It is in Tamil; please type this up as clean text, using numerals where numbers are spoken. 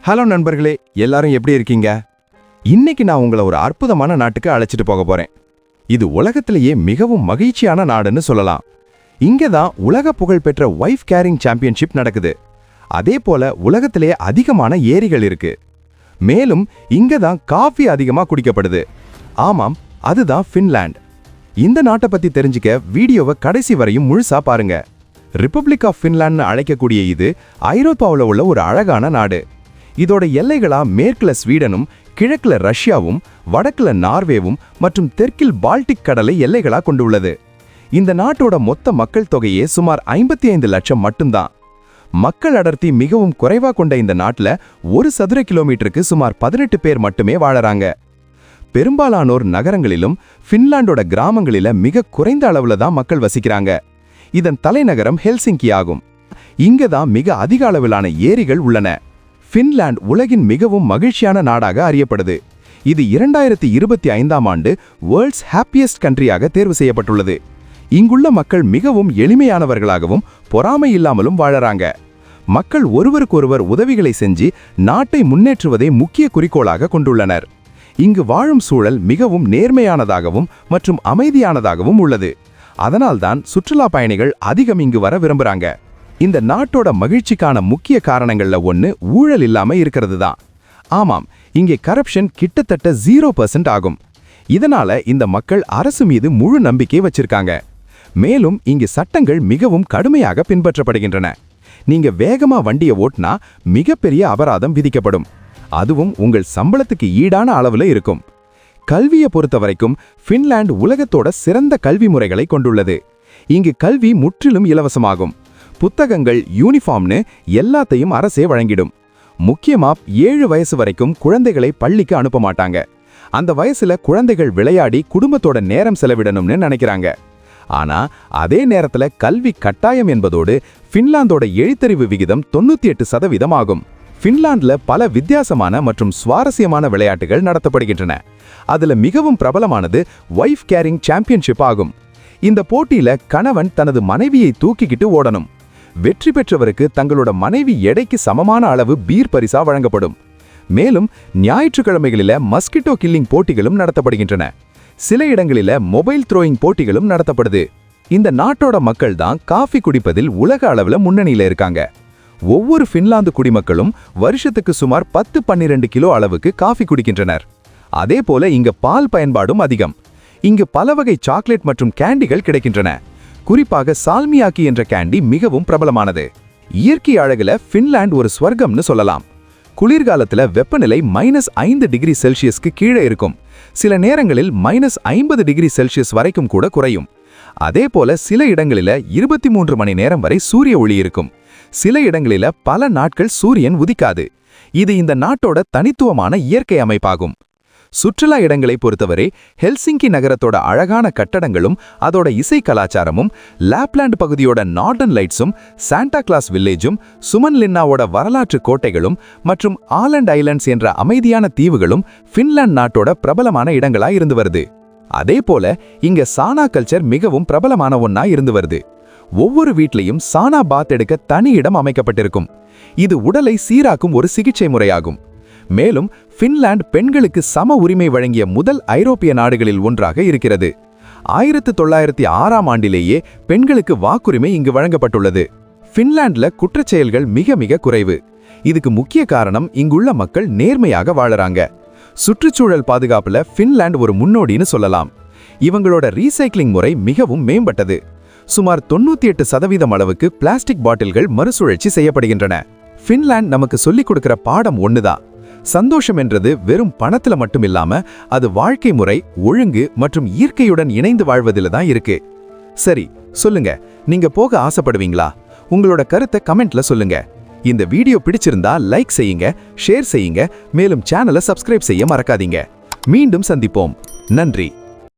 ஹலோ நண்பர்களே, எல்லாரும் எப்படி இருக்கீங்க? இன்னைக்கு நான் உங்களை ஒரு அற்புதமான நாட்டுக்கு அழைச்சிட்டு போக போறேன். இது உலகத்திலேயே மிகவும் மகிழ்ச்சியான நாடுன்னு சொல்லலாம். இங்க தான் உலக புகழ்பெற்ற வைஃப் கேரிங் சாம்பியன்ஷிப் நடக்குது. அதே போல உலகத்திலேயே அதிகமான ஏரிகள் இருக்கு. மேலும் இங்க தான் காஃபி அதிகமா குடிக்கப்படுது. ஆமாம், அதுதான் ஃபின்லாண்ட். இந்த நாட்டை பத்தி தெரிஞ்சுக்க வீடியோவை கடைசி வரையும் முழுசா பாருங்க. ரிப்பப்ளிக் ஆஃப் ஃபின்லாண்ட்னு அழைக்கக்கூடிய இது ஐரோப்பாவில் உள்ள ஒரு அழகான நாடு. இதோட எல்லைகளா மேற்குல ஸ்வீடனும், கிழக்குல ரஷ்யாவும், வடக்குல நார்வேவும் மற்றும் தெற்கில் பால்டிக் கடலை எல்லைகளா கொண்டுள்ளது. இந்த நாட்டோட மொத்த மக்கள் தொகையே சுமார் 55 லட்சம் மட்டும்தான். மக்கள் அடர்த்தி மிகவும் குறைவா கொண்ட இந்த நாட்டுல ஒரு சதுர கிலோமீட்டருக்கு சுமார் 18 பேர் மட்டுமே வாழறாங்க. பெரும்பாலானோர் நகரங்களிலும் பின்லாண்டோட கிராமங்களில மிக குறைந்த அளவுல தான் மக்கள் வசிக்கிறாங்க. இதன் தலைநகரம் ஹெல்சிங்கி ஆகும். இங்க தான் மிக அதிக அளவிலான ஏரிகள் உள்ளன. பின்லாண்ட் உலகின் மிகவும் மகிழ்ச்சியான நாடாக அறியப்படுது. இது 2025ஆம் ஆண்டு வேர்ல்ட்ஸ் ஹாப்பியஸ்ட் கண்ட்ரியாக தேர்வு செய்யப்பட்டுள்ளது. இங்குள்ள மக்கள் மிகவும் எளிமையானவர்களாகவும் பொறாமை இல்லாமலும் வாழறாங்க. மக்கள் ஒருவருக்கொருவர் உதவிகளை செஞ்சு நாட்டை முன்னேற்றுவதை முக்கிய குறிக்கோளாக கொண்டுள்ளனர். இங்கு வாழும் சூழல் மிகவும் நேர்மையானதாகவும் மற்றும் அமைதியானதாகவும் உள்ளது. அதனால்தான் சுற்றுலா பயணிகள் அதிகம் இங்கு வர விரும்புறாங்க. இந்த நாட்டோட மகிழ்ச்சிக்கான முக்கிய காரணங்கள்ல ஒன்று ஊழல் இல்லாம இருக்கிறது தான். ஆமாம், இங்கே கரப்ஷன் கிட்டத்தட்ட 0% ஆகும். இதனால இந்த மக்கள் அரசு மீது முழு நம்பிக்கை வச்சிருக்காங்க. மேலும் இங்கு சட்டங்கள் மிகவும் கடுமையாக பின்பற்றப்படுகின்றன. நீங்க வேகமா வண்டியை ஓட்டினா மிகப்பெரிய அபராதம் விதிக்கப்படும். அதுவும் உங்கள் சம்பளத்துக்கு ஈடான அளவுல இருக்கும். கல்வியை பொறுத்த வரைக்கும் பின்லாந்து உலகத்தோட சிறந்த கல்வி முறைகளை கொண்டுள்ளது. இங்கு கல்வி முற்றிலும் இலவசமாகும். புத்தகங்கள், யூனிஃபார்ம்னு எல்லாத்தையும் அரசே வழங்கிடும். முக்கியமா 7 வயசு வரைக்கும் குழந்தைகளை பள்ளிக்கு அனுப்ப மாட்டாங்க. அந்த வயசுல குழந்தைகள் விளையாடி குடும்பத்தோட நேரம் செலவிடணும்னு நினைக்கிறாங்க. ஆனா அதே நேரத்துல கல்வி கட்டாயம் என்பதோடு பின்லாந்தோட எழுத்தறிவு விகிதம் 98% ஆகும். பின்லாந்துல பல வித்தியாசமான மற்றும் சுவாரஸ்யமான விளையாட்டுகள் நடத்தப்படுகின்றன. அதுல மிகவும் பிரபலமானது வைஃப் கேரிங் சாம்பியன்ஷிப் ஆகும். இந்த போட்டியில கணவன் தனது மனைவியை தூக்கிக்கிட்டு ஓடணும். வெற்றி பெற்றவருக்கு தங்களோட மனைவி எடைக்கு சமமான அளவு பீர் பரிசா வழங்கப்படும். மேலும் ஞாயிற்றுக்கிழமைகளில மஸ்கிட்டோ கில்லிங் போட்டிகளும் நடத்தப்படுகின்றன. சில இடங்களில மொபைல் த்ரோயிங் போட்டிகளும் நடத்தப்படுது. இந்த நாட்டோட மக்கள் தான் காஃபி குடிப்பதில் உலக அளவுல முன்னணியில இருக்காங்க. ஒவ்வொரு பின்லாந்து குடிமக்களும் வருஷத்துக்கு சுமார் 10-12 கிலோ அளவுக்கு காஃபி குடிக்கின்றனர். அதே போல இங்க பால் பயன்பாடும் அதிகம். இங்கு பல வகை சாக்லேட் மற்றும் கேண்டிகள் கிடைக்கின்றன. குறிப்பாக சால்மியாக்கி என்ற கேண்டி மிகவும் பிரபலமானது. இயற்கை அழகுல பின்லாந்து ஒரு ஸ்வர்க்கம்னு சொல்லலாம். குளிர்காலத்துல வெப்பநிலை -5 டிகிரி செல்சியஸ்க்கு கீழே இருக்கும். சில நேரங்களில் -50 டிகிரி செல்சியஸ் வரைக்கும் கூட குறையும். அதே போல சில இடங்களில 23 மணி நேரம் வரை சூரிய ஒளி இருக்கும். சில இடங்களில பல நாட்கள் சூரியன் உதிக்காது. இது இந்த நாட்டோட தனித்துவமான இயற்கை அமைப்பாகும். சுற்றுலா இடங்களை பொறுத்தவரை ஹெல்சிங்கி நகரத்தோட அழகான கட்டடங்களும் அதோட இசை கலாச்சாரமும், லாப்லாண்ட் பகுதியோட நார்டன் லைட்ஸும், சாண்டா கிளாஸ் வில்லேஜும், சுமன்லின்னாவோட வரலாற்று கோட்டைகளும் மற்றும் ஆலண்ட் ஐலண்ட்ஸ் என்ற அமைதியான தீவுகளும் பின்லாந்து நாட்டோட பிரபலமான இடங்களா இருந்து வருது. அதே போல இங்க சானா கல்ச்சர் மிகவும் பிரபலமான ஒன்னா இருந்து வருது. ஒவ்வொரு வீட்லையும் சானா பாத் எடுக்க தனி இடம் அமைக்கப்பட்டிருக்கும். இது உடலை சீராக்கும் ஒரு சிகிச்சை முறையாகும். மேலும் பின்லாந்து பெண்களுக்கு சம உரிமை வழங்கிய முதல் ஐரோப்பிய நாடுகளில் ஒன்றாக இருக்கிறது. 1906ஆம் ஆண்டிலேயே பெண்களுக்கு வாக்குரிமை இங்கு வழங்கப்பட்டுள்ளது. பின்லாந்துல குற்றச்செயல்கள் மிக மிக குறைவு. இதுக்கு முக்கிய காரணம் இங்குள்ள மக்கள் நேர்மையாக வாழறாங்க. சுற்றுச்சூழல் பாதுகாப்புல பின்லாந்து ஒரு முன்னோடின்னு சொல்லலாம். இவங்களோட ரீசைக்ளிங் முறை மிகவும் மேம்பட்டது. சுமார் 98% அளவுக்கு பிளாஸ்டிக் பாட்டில்கள் மறுசுழற்சி செய்யப்படுகின்றன. பின்லாந்து நமக்கு சொல்லிக் கொடுக்கிற பாடம் ஒண்ணுதான். சந்தோஷம் என்றது வெறும் பணத்துல மட்டும் இல்லாம அது வாழ்க்கை முறை, ஒழுங்கு மற்றும் இயற்கையுடன் இணைந்து வாழ்வதில தான் இருக்கு. சரி, சொல்லுங்க, நீங்க போக ஆசைப்படுவீங்களா? உங்களோட கருத்தை கமெண்ட்ல சொல்லுங்க. இந்த வீடியோ பிடிச்சிருந்தா லைக் செய்யுங்க, ஷேர் செய்யுங்க, மேலும் சேனலை சப்ஸ்கிரைப் செய்ய மறக்காதீங்க. மீண்டும் சந்திப்போம். நன்றி.